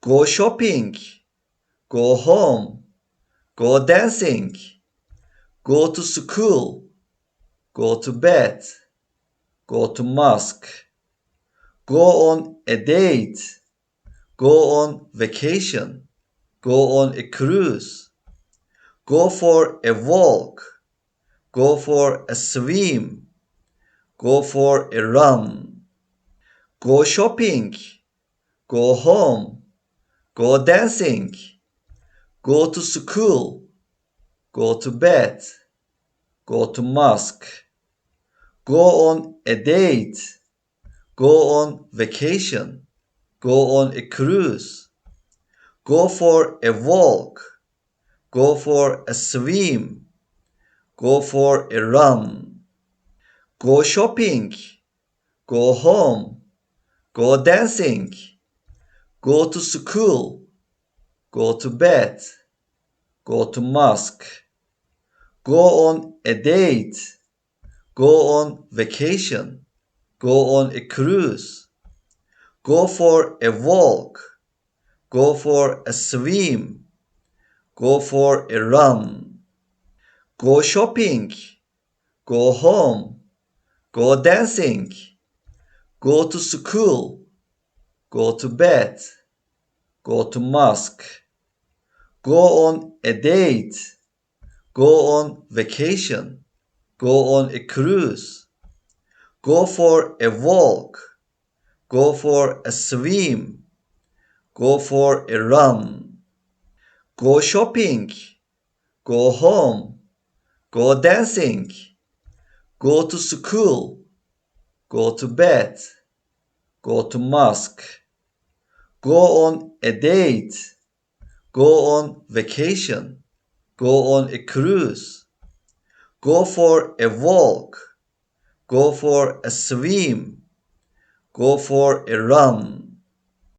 Go shopping. Go home. Go dancing. Go to school. Go to bed. Go to mosque. Go on a date. Go on vacation. Go on a cruise. Go for a walk. Go for a swim. Go for a run. Go shopping. Go home. Go dancing. Go to school. Go to bed. Go to mosque. Go on a date. Go on vacation. Go on a cruise. Go for a walk. Go for a swim. Go for a run. Go shopping. Go home. Go dancing. Go to school. Go to bed. Go to mosque. Go on a date. Go on vacation. Go on a cruise. Go for a walk. Go for a swim. Go for a run. Go shopping. Go home. Go dancing. Go to school. Go to bed. Go to mosque. Go on a date. Go on vacation. Go on a cruise. Go for a walk. Go for a swim. Go for a run. Go shopping. Go home. Go dancing. Go to school. Go to bed. Go to mosque. Go on a date. Go on vacation. Go on a cruise. Go for a walk. Go for a swim. Go for a run.